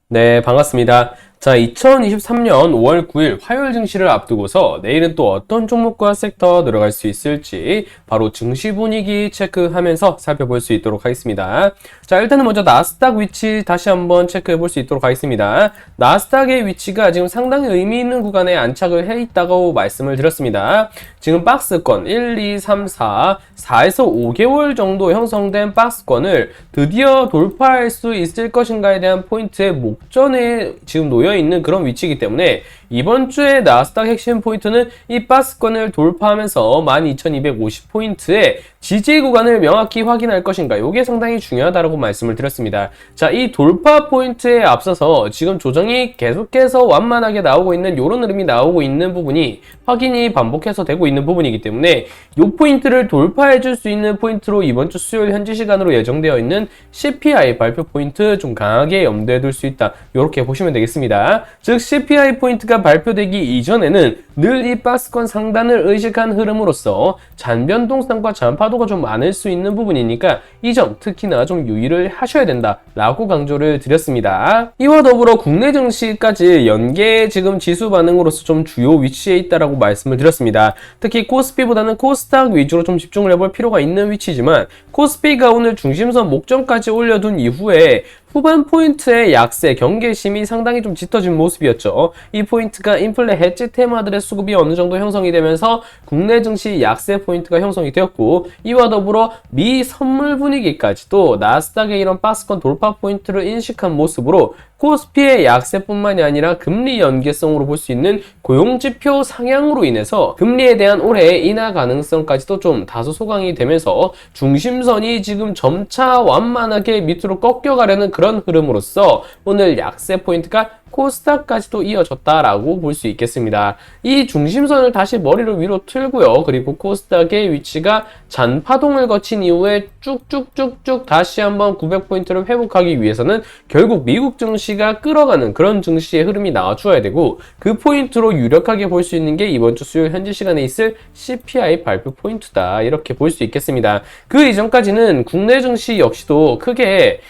네, 반갑습니다. 자, 2023년 5월 9일 화요일 증시를 앞두고서 내일은 또 어떤 종목과 섹터 들어갈 수 있을지 바로 증시 분위기 체크하면서 살펴볼 수 있도록 하겠습니다. 자, 일단은 먼저 나스닥 위치 다시 한번 체크해 볼 수 있도록 하겠습니다. 나스닥의 위치가 지금 상당히 의미 있는 구간에 안착을 해 있다고 말씀을 드렸습니다. 지금 박스권 1, 2, 3, 4에서 5개월 정도 형성된 박스권을 드디어 돌파할 수 있을 것인가에 대한 포인트의 목전에 지금 놓여 있는 그런 위치이기 때문에 이번 주에 나스닥 핵심 포인트는 이 박스권을 돌파하면서 12,250포인트의 지지 구간을 명확히 확인할 것인가, 이게 상당히 중요하다고 말씀을 드렸습니다. 자, 이 돌파 포인트에 앞서서 지금 조정이 계속해서 완만하게 나오고 있는 이런 흐름이 나오고 있는 부분이 확인이 반복해서 되고 있는 부분이기 때문에 이 포인트를 돌파해 줄 수 있는 포인트로 이번 주 수요일 현지 시간으로 예정되어 있는 CPI 발표 포인트 좀 강하게 염두에 둘 수 있다, 이렇게 보시면 되겠습니다. 즉 CPI 포인트가 발표되기 이전에는 늘 이 박스권 상단을 의식한 흐름으로서 잔변동성과 잔파도가 좀 많을 수 있는 부분이니까 이 점 특히나 좀 유의를 하셔야 된다라고 강조를 드렸습니다. 이와 더불어 국내 증시까지 연계 지금 지수 반응으로서 좀 주요 위치에 있다라고 말씀을 드렸습니다. 특히 코스피보다는 코스닥 위주로 좀 집중을 해볼 필요가 있는 위치지만 코스피가 오늘 중심선 목전까지 올려둔 이후에 후반 포인트의 약세, 경계심이 상당히 좀 짙어진 모습이었죠. 이 포인트가 인플레 해지 테마들의 수급이 어느 정도 형성이 되면서 국내 증시 약세 포인트가 형성이 되었고, 이와 더불어 미 선물 분위기까지도 나스닥의 이런 박스권 돌파 포인트를 인식한 모습으로 코스피의 약세뿐만이 아니라 금리 연계성으로 볼 수 있는 고용지표 상향으로 인해서 금리에 대한 올해의 인하 가능성까지도 좀 다소 소강이 되면서 중심선이 지금 점차 완만하게 밑으로 꺾여가려는 그런 흐름으로서 오늘 약세 포인트가 코스닥까지도 이어졌다라고 볼 수 있겠습니다. 이 중심선을 다시 머리를 위로 틀고요. 그리고 코스닥의 위치가 잔파동을 거친 이후에 쭉쭉쭉쭉 다시 한번 900포인트를 회복하기 위해서는 결국 미국 증시가 끌어가는 그런 증시의 흐름이 나와줘야 되고, 그 포인트로 유력하게 볼 수 있는 게 이번 주 수요일 현지 시간에 있을 CPI 발표 포인트다, 이렇게 볼 수 있겠습니다. 그 이전까지는 국내 증시 역시도 크게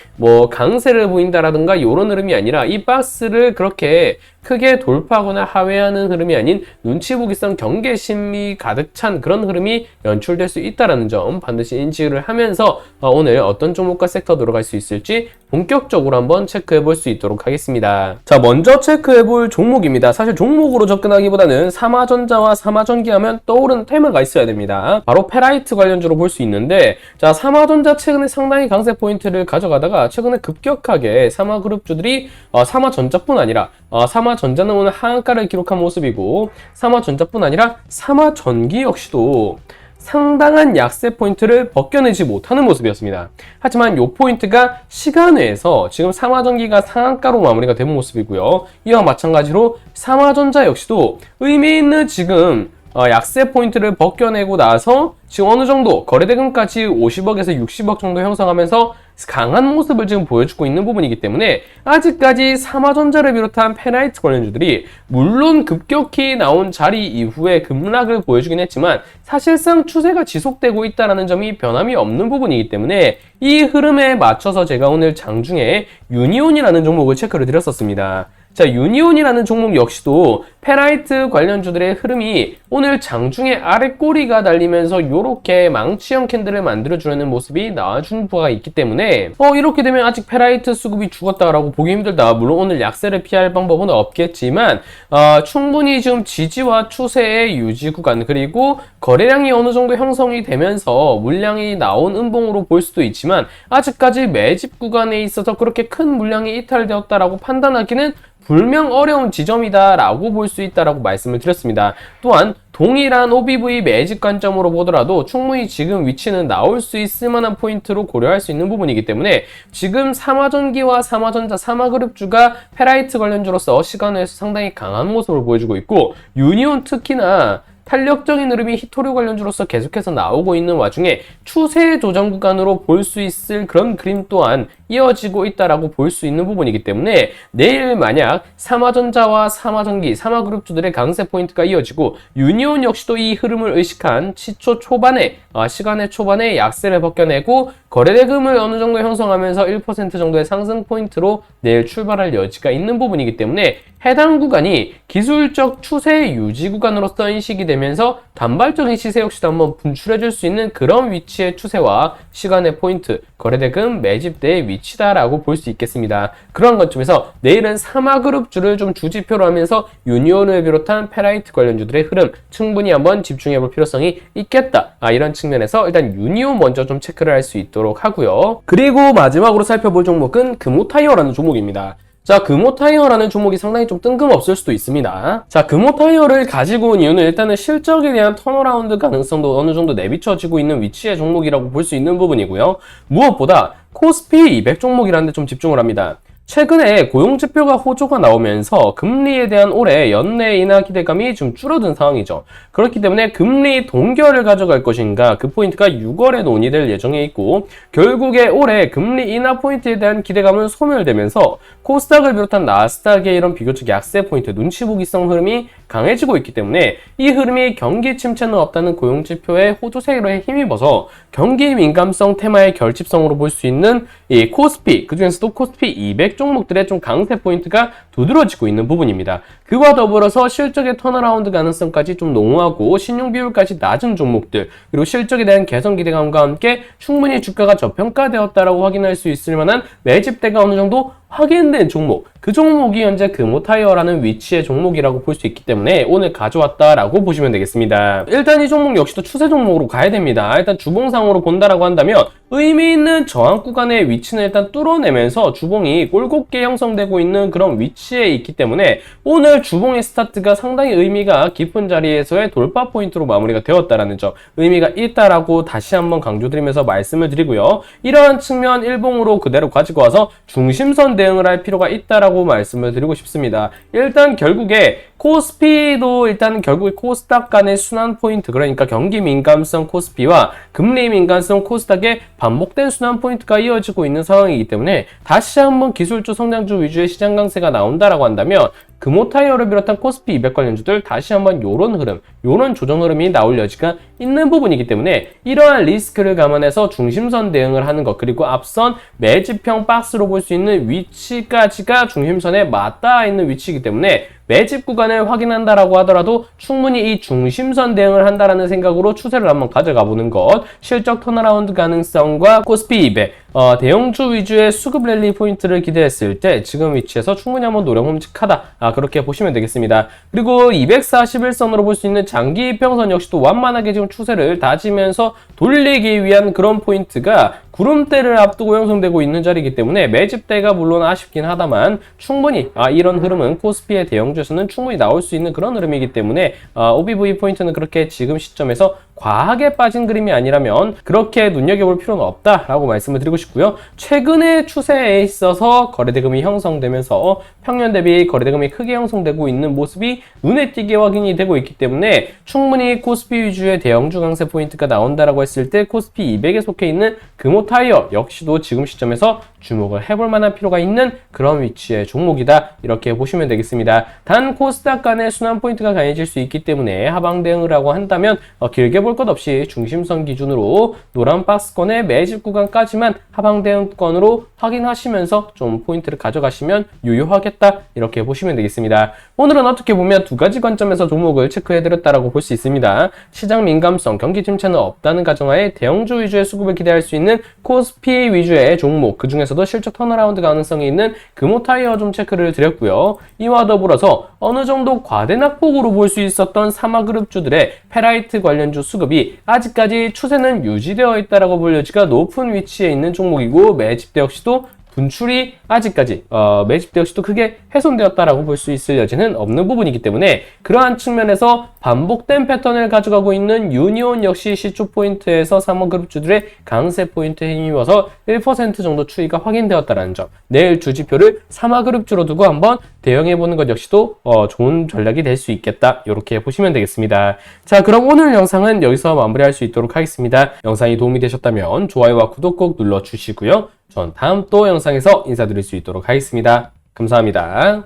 강세를 보인다라든가 이런 흐름이 아니라 이 박스를 그렇게 크게 돌파하거나 하회하는 흐름이 아닌 눈치 보기성 경계심이 가득 찬 그런 흐름이 연출될 수 있다는 점 반드시 인지를 하면서 오늘 어떤 종목과 섹터 들어갈 수 있을지 본격적으로 한번 체크해 볼 수 있도록 하겠습니다. 자, 먼저 체크해 볼 종목입니다. 사실 종목으로 접근하기보다는 삼화전자와 삼화전기 하면 떠오르는 테마가 있어야 됩니다. 바로 페라이트 관련주로 볼 수 있는데, 자, 삼화전자 최근에 상당히 강세 포인트를 가져가다가 최근에 급격하게 삼화그룹주들이 삼화전자뿐 아니라 삼화전자는 오늘 하한가를 기록한 모습이고, 삼화전자뿐 아니라 삼화전기 역시도 상당한 약세 포인트를 벗겨내지 못하는 모습이었습니다. 하지만 이 포인트가 시간외에서 지금 삼화전기가 상한가로 마무리가 된 모습이고요. 이와 마찬가지로 삼화전자 역시도 의미 있는 지금 약세 포인트를 벗겨내고 나서 지금 어느 정도 거래대금까지 50억에서 60억 정도 형성하면서 강한 모습을 지금 보여주고 있는 부분이기 때문에 아직까지 삼화전자를 비롯한 페라이트 관련주들이 물론 급격히 나온 자리 이후에 급락을 보여주긴 했지만 사실상 추세가 지속되고 있다는 점이 변함이 없는 부분이기 때문에 이 흐름에 맞춰서 제가 오늘 장중에 유니온이라는 종목을 체크를 드렸었습니다. 자, 유니온이라는 종목 역시도 페라이트 관련주들의 흐름이 오늘 장중에 아래 꼬리가 달리면서 이렇게 망치형 캔들을 만들어주려는 모습이 나와준 바가 있기 때문에 이렇게 되면 아직 페라이트 수급이 죽었다라고 보기 힘들다. 물론 오늘 약세를 피할 방법은 없겠지만 충분히 지금 지지와 추세의 유지 구간, 그리고 거래량이 어느 정도 형성이 되면서 물량이 나온 음봉으로 볼 수도 있지만 아직까지 매집 구간에 있어서 그렇게 큰 물량이 이탈되었다라고 판단하기는 불명 어려운 지점이다라고 볼 수 있다라고 말씀을 드렸습니다. 또한 동일한 OBV 매집 관점으로 보더라도 충분히 지금 위치는 나올 수 있을 만한 포인트로 고려할 수 있는 부분이기 때문에 지금 삼화전기와 삼화전자, 삼화그룹주가 페라이트 관련주로서 시간에서 상당히 강한 모습을 보여주고 있고, 유니온 특히나 탄력적인 흐름이 히토류 관련주로서 계속해서 나오고 있는 와중에 추세 조정 구간으로 볼 수 있을 그런 그림 또한 이어지고 있다라고 볼 수 있는 부분이기 때문에 내일 만약 삼화전자와 삼화전기, 삼화그룹주들의 강세 포인트가 이어지고 유니온 역시도 이 흐름을 의식한 시초 초반에 시간의 초반에 약세를 벗겨내고 거래대금을 어느 정도 형성하면서 1% 정도의 상승 포인트로 내일 출발할 여지가 있는 부분이기 때문에 해당 구간이 기술적 추세 유지 구간으로서 인식이 되면서 단발적인 시세 역시도 한번 분출해줄 수 있는 그런 위치의 추세와 시간의 포인트, 거래대금 매집대의 위치다라고 볼 수 있겠습니다. 그런 관점에서 내일은 삼화그룹주를 좀 주지표로 하면서 유니온을 비롯한 페라이트 관련주들의 흐름 충분히 한번 집중해볼 필요성이 있겠다. 이런 측면에서 일단 유니온 먼저 좀 체크를 할 수 있도록 하고요. 그리고 마지막으로 살펴볼 종목은 금호타이어라는 종목입니다. 자, 금호타이어라는 종목이 상당히 좀 뜬금없을 수도 있습니다. 자, 금호타이어를 가지고 온 이유는 일단은 실적에 대한 턴어라운드 가능성도 어느 정도 내비쳐지고 있는 위치의 종목이라고 볼 수 있는 부분이고요. 무엇보다 코스피 200 종목이라는 데 좀 집중을 합니다. 최근에 고용지표가 호조가 나오면서 금리에 대한 올해 연내 인하 기대감이 좀 줄어든 상황이죠. 그렇기 때문에 금리 동결을 가져갈 것인가 그 포인트가 6월에 논의될 예정에 있고 결국에 올해 금리 인하 포인트에 대한 기대감은 소멸되면서 코스닥을 비롯한 나스닥의 이런 비교적 약세 포인트, 눈치 보기성 흐름이 강해지고 있기 때문에 이 흐름이 경기 침체는 없다는 고용지표의 호조세로 힘입어서 경기 민감성 테마의 결집성으로 볼 수 있는 이 코스피, 그중에서도 코스피 200 종목들의 좀 강세 포인트가 두드러지고 있는 부분입니다. 그와 더불어서 실적의 턴어라운드 가능성까지 좀 농후하고 신용 비율까지 낮은 종목들, 그리고 실적에 대한 개선 기대감과 함께 충분히 주가가 저평가되었다라고 확인할 수 있을 만한 매집대가 어느 정도 확인된 종목, 그 종목이 현재 금호타이어라는 위치의 종목이라고 볼 수 있기 때문에 오늘 가져왔다라고 보시면 되겠습니다. 일단 이 종목 역시도 추세 종목으로 가야 됩니다. 일단 주봉상으로 본다라고 한다면 의미 있는 저항 구간의 위치는 일단 뚫어내면서 주봉이 꼴곱게 형성되고 있는 그런 위치에 있기 때문에 오늘 주봉의 스타트가 상당히 의미가 깊은 자리에서의 돌파 포인트로 마무리가 되었다라는 점 의미가 있다라고 다시 한번 강조드리면서 말씀을 드리고요. 이러한 측면 일봉으로 그대로 가지고 와서 중심선 대응을 할 필요가 있다라고 말씀을 드리고 싶습니다. 일단 결국에 코스피도 일단 결국에 코스닥 간의 순환 포인트, 그러니까 경기 민감성 코스피와 금리 민감성 코스닥의 반복된 순환 포인트가 이어지고 있는 상황이기 때문에 다시 한번 기술주 성장주 위주의 시장 강세가 나온다라고 한다면 금호타이어를 비롯한 코스피 200 관련주들 다시 한번 요런 흐름, 요런 조정 흐름이 나올 여지가 있는 부분이기 때문에 이러한 리스크를 감안해서 중심선 대응을 하는 것, 그리고 앞선 매집형 박스로 볼 수 있는 위치까지가 중심선에 맞닿아 있는 위치이기 때문에 매집 구간을 확인한다라고 하더라도 충분히 이 중심선 대응을 한다라는 생각으로 추세를 한번 가져가 보는 것, 실적 턴어라운드 가능성과 코스피 200 대형주 위주의 수급 랠리 포인트를 기대했을 때 지금 위치에서 충분히 한번 노령움직하다, 그렇게 보시면 되겠습니다. 그리고 241선으로 볼 수 있는 장기 이평선 역시도 완만하게 지금 추세를 다지면서 돌리기 위한 그런 포인트가 구름대를 앞두고 형성되고 있는 자리이기 때문에 매집대가 물론 아쉽긴 하다만 충분히 이런 흐름은 코스피의 대형주에서는 충분히 나올 수 있는 그런 흐름이기 때문에 OBV 포인트는 그렇게 지금 시점에서 과하게 빠진 그림이 아니라면 그렇게 눈여겨볼 필요는 없다라고 말씀을 드리고 싶고요. 최근의 추세에 있어서 거래대금이 형성되면서 평년 대비 거래대금이 크게 형성되고 있는 모습이 눈에 띄게 확인이 되고 있기 때문에 충분히 코스피 위주의 대형주 강세 포인트가 나온다라고 했을 때 코스피 200에 속해 있는 금호타이어 역시도 지금 시점에서 주목을 해볼 만한 필요가 있는 그런 위치의 종목이다, 이렇게 보시면 되겠습니다. 단 코스닥 간의 순환 포인트가 강해질 수 있기 때문에 하방 대응을 하고 한다면 길게 볼 것 없이 중심선 기준으로 노란 박스권의 매집 구간까지만 하방 대응권으로 확인하시면서 좀 포인트를 가져가시면 유효하겠다, 이렇게 보시면 되겠습니다. 오늘은 어떻게 보면 두 가지 관점에서 종목을 체크해드렸다라고 볼 수 있습니다. 시장 민감성, 경기 침체는 없다는 가정하에 대형주 위주의 수급을 기대할 수 있는 코스피 위주의 종목, 그 중에서도 실적 턴어라운드 가능성이 있는 금호타이어 좀 체크를 드렸고요. 이와 더불어서 어느 정도 과대 낙폭으로 볼 수 있었던 삼화그룹주들의 페라이트 관련주 수급이 아직까지 추세는 유지되어 있다라고 볼 여지가 높은 위치에 있는 종목이고 매집대 역시도 분출이 아직까지 매집대 역시도 크게 훼손되었다라고 볼 수 있을 여지는 없는 부분이기 때문에 그러한 측면에서 반복된 패턴을 가져가고 있는 유니온 역시 시초 포인트에서 삼성그룹주들의 강세 포인트에 힘입어서 1% 정도 추이가 확인되었다는 점, 내일 주지표를 삼화그룹주로 두고 한번 대응해보는 것 역시도 좋은 전략이 될 수 있겠다. 이렇게 보시면 되겠습니다. 자, 그럼 오늘 영상은 여기서 마무리할 수 있도록 하겠습니다. 영상이 도움이 되셨다면 좋아요와 구독 꼭 눌러주시고요. 전 다음 또 영상에서 인사드릴 수 있도록 하겠습니다. 감사합니다.